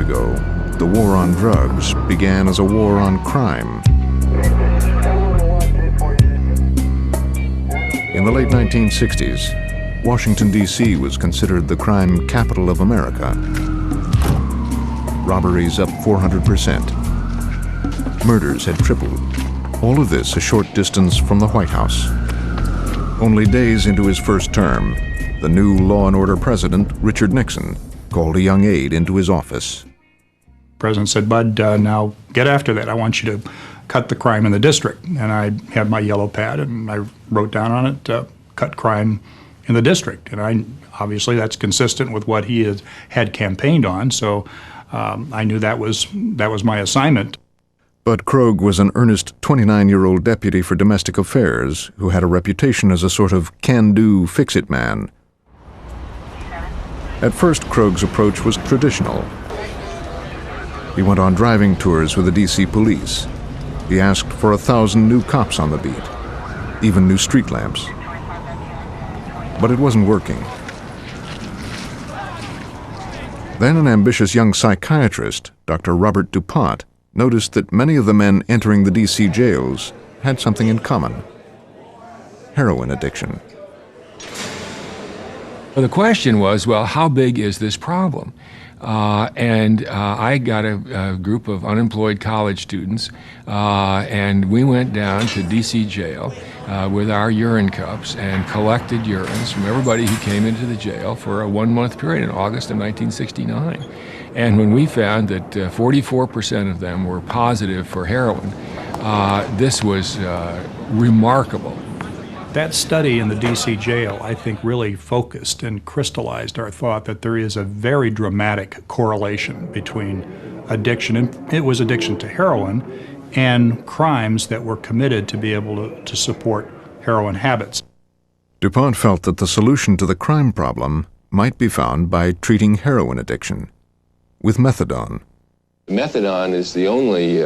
ago, the war on drugs began as a war on crime. In the late 1960s, Washington, D.C. was considered the crime capital of America. Robberies up 400%. Murders had tripled. All of this a short distance from the White House. Only days into his first term, the new law and order president, Richard Nixon, called a young aide into his office. The president said, "Bud, now get after that. I want you to cut the crime in the district." And I had my yellow pad and I wrote down on it, cut crime in the district. And obviously that's consistent with what he had campaigned on, so I knew that was my assignment. But Krogh was an earnest 29-year-old deputy for domestic affairs who had a reputation as a sort of can-do, fix-it man. At first, Krogh's approach was traditional. He went on driving tours with the D.C. police. He asked for 1,000 new cops on the beat, even new street lamps. But it wasn't working. Then an ambitious young psychiatrist, Dr. Robert DuPont, noticed that many of the men entering the D.C. jails had something in common: heroin addiction. Well, the question was, well, how big is this problem? I got a group of unemployed college students, and we went down to D.C. jail with our urine cups and collected urines from everybody who came into the jail for a 1-month period in August of 1969. And when we found that 44% of them were positive for heroin, this was remarkable. That study in the D.C. jail, I think, really focused and crystallized our thought that there is a very dramatic correlation between addiction, and it was addiction to heroin, and crimes that were committed to be able to support heroin habits. DuPont felt that the solution to the crime problem might be found by treating heroin addiction with methadone. Methadone is the only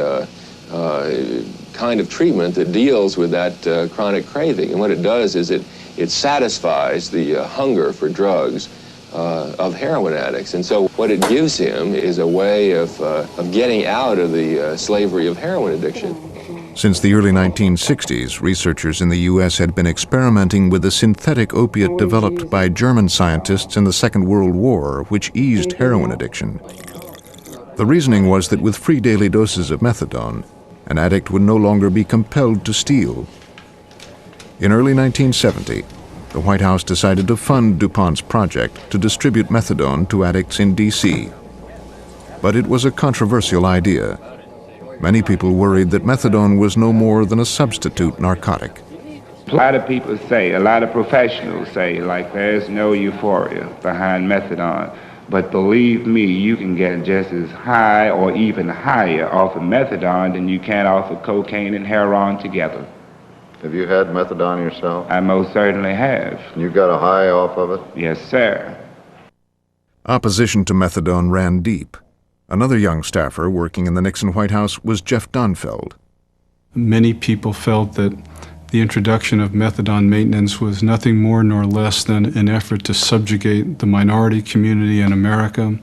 kind of treatment that deals with that chronic craving. And what it does is it satisfies the hunger for drugs of heroin addicts. And so what it gives him is a way of getting out of the slavery of heroin addiction. Since the early 1960s, researchers in the U.S. had been experimenting with a synthetic opiate developed by German scientists in the Second World War, which eased heroin addiction. The reasoning was that with free daily doses of methadone, an addict would no longer be compelled to steal. In early 1970, the White House decided to fund DuPont's project to distribute methadone to addicts in D.C. But it was a controversial idea. Many people worried that methadone was no more than a substitute narcotic. A lot of people say, a lot of professionals say, like, there's no euphoria behind methadone. But believe me, you can get just as high or even higher off of methadone than you can off of cocaine and heroin together. Have you had methadone yourself? I most certainly have. You got a high off of it? Yes, sir. Opposition to methadone ran deep. Another young staffer working in the Nixon White House was Jeff Donfeld. Many people felt that the introduction of methadone maintenance was nothing more nor less than an effort to subjugate the minority community in America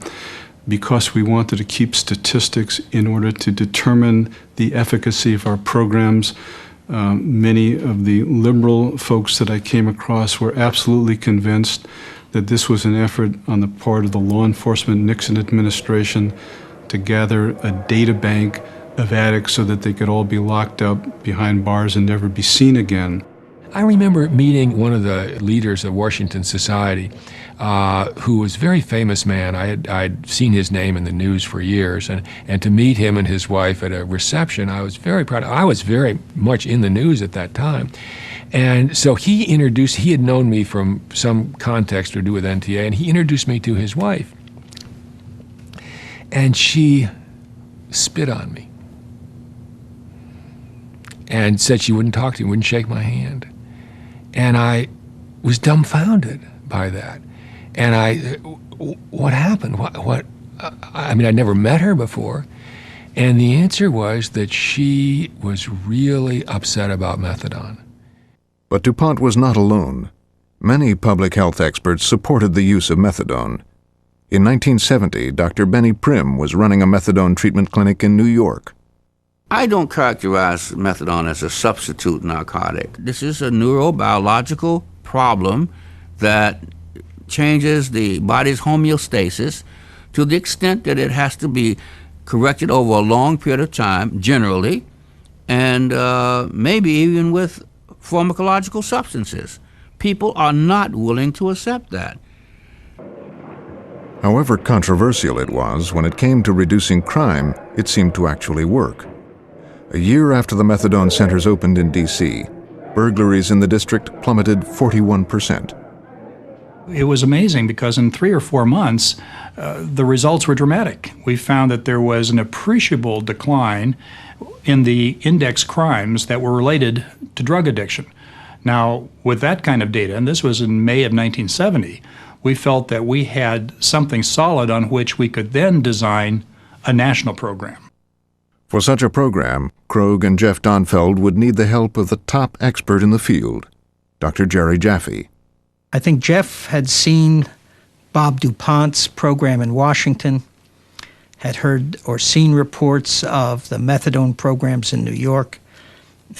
because we wanted to keep statistics in order to determine the efficacy of our programs. Many of the liberal folks that I came across were absolutely convinced that this was an effort on the part of the law enforcement Nixon administration to gather a data bank of addicts so that they could all be locked up behind bars and never be seen again. I remember meeting one of the leaders of Washington Society, who was a very famous man. I'd seen his name in the news for years, and to meet him and his wife at a reception, I was very proud. I was very much in the news at that time. And so he had known me from some context to do with NTA, and he introduced me to his wife. And she spit on me and said she wouldn't talk to me, wouldn't shake my hand. And I was dumbfounded by that. And what happened? I mean, I'd never met her before. And the answer was that she was really upset about methadone. But DuPont was not alone. Many public health experts supported the use of methadone. In 1970, Dr. Benny Prim was running a methadone treatment clinic in New York. I don't characterize methadone as a substitute narcotic. This is a neurobiological problem that changes the body's homeostasis to the extent that it has to be corrected over a long period of time, generally, and maybe even with pharmacological substances. People are not willing to accept that. However controversial it was, when it came to reducing crime, it seemed to actually work. A year after the methadone centers opened in D.C., burglaries in the district plummeted 41%. It was amazing because in 3 or 4 months, the results were dramatic. We found that there was an appreciable decline in the index crimes that were related to drug addiction. Now, with that kind of data, and this was in May of 1970, we felt that we had something solid on which we could then design a national program. For such a program, Krogh and Jeff Donfeld would need the help of the top expert in the field, Dr. Jerry Jaffe. I think Jeff had seen Bob DuPont's program in Washington, had heard or seen reports of the methadone programs in New York,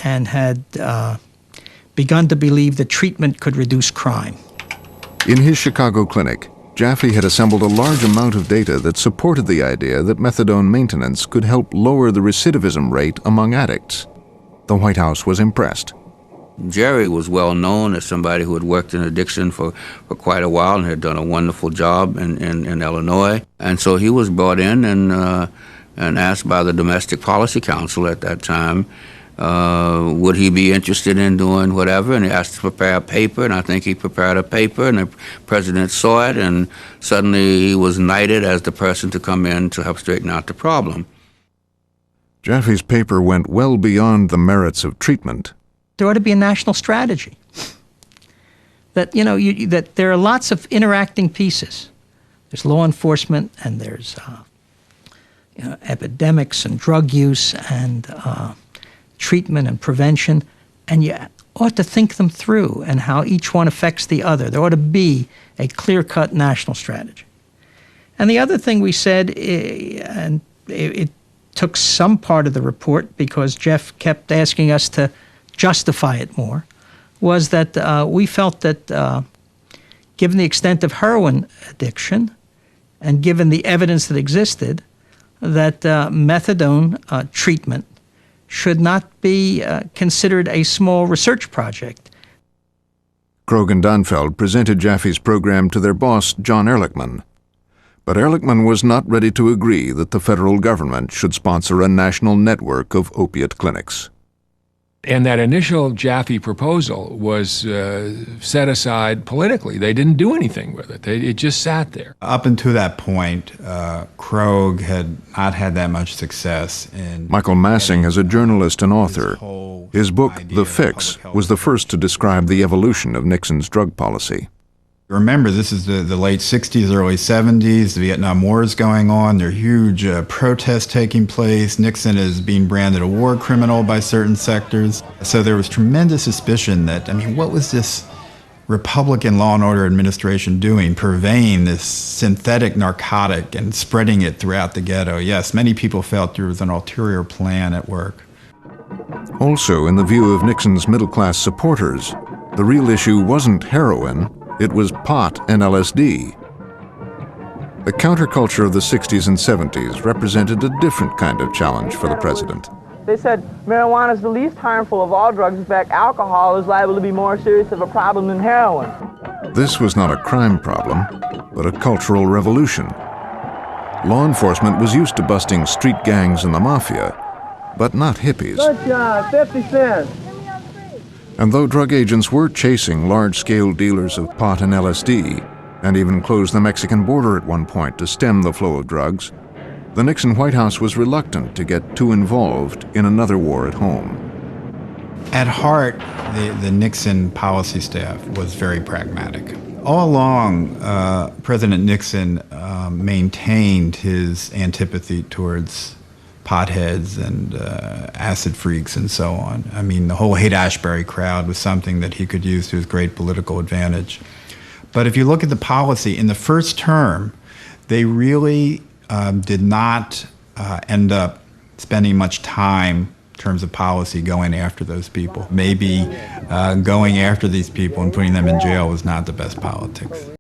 and had begun to believe that treatment could reduce crime. In his Chicago clinic, Jaffe had assembled a large amount of data that supported the idea that methadone maintenance could help lower the recidivism rate among addicts. The White House was impressed. Jerry was well known as somebody who had worked in addiction for quite a while and had done a wonderful job in Illinois. And so he was brought in and asked by the Domestic Policy Council at that time, would he be interested in doing whatever, and he asked to prepare a paper, and I think he prepared a paper, and the president saw it, and suddenly he was knighted as the person to come in to help straighten out the problem. Jaffe's paper went well beyond the merits of treatment. There ought to be a national strategy. That, that there are lots of interacting pieces. There's law enforcement, and there's epidemics and drug use and treatment and prevention, and you ought to think them through and how each one affects the other. There ought to be a clear-cut national strategy. And the other thing we said, and it took some part of the report because Jeff kept asking us to justify it more, was that we felt that given the extent of heroin addiction and given the evidence that existed, that methadone treatment should not be considered a small research project. Krogh and Donfeld presented Jaffe's program to their boss, John Ehrlichman. But Ehrlichman was not ready to agree that the federal government should sponsor a national network of opiate clinics. And that initial Jaffe proposal was set aside politically. They didn't do anything with it. It just sat there. Up until that point, Krogh had not had that much success in... Michael Massing is a journalist and author. His book, The Fix, was the first to describe the evolution of Nixon's drug policy. Remember, this is the late 60s, early 70s. The Vietnam War is going on. There are huge protests taking place. Nixon is being branded a war criminal by certain sectors. So there was tremendous suspicion that, what was this Republican law and order administration doing, purveying this synthetic narcotic and spreading it throughout the ghetto? Yes, many people felt there was an ulterior plan at work. Also, in the view of Nixon's middle-class supporters, the real issue wasn't heroin, it was pot and LSD. The counterculture of the 60s and 70s represented a different kind of challenge for the president. They said marijuana is the least harmful of all drugs. In fact, alcohol is liable to be more serious of a problem than heroin. This was not a crime problem, but a cultural revolution. Law enforcement was used to busting street gangs and the mafia, but not hippies. Good job, 50 cents. And though drug agents were chasing large-scale dealers of pot and LSD, and even closed the Mexican border at one point to stem the flow of drugs, the Nixon White House was reluctant to get too involved in another war at home. At heart, the Nixon policy staff was very pragmatic. All along, President Nixon maintained his antipathy towards potheads and acid freaks and so on. The whole Haight-Ashbury crowd was something that he could use to his great political advantage. But if you look at the policy, in the first term, they really did not end up spending much time in terms of policy going after those people. Maybe going after these people and putting them in jail was not the best politics.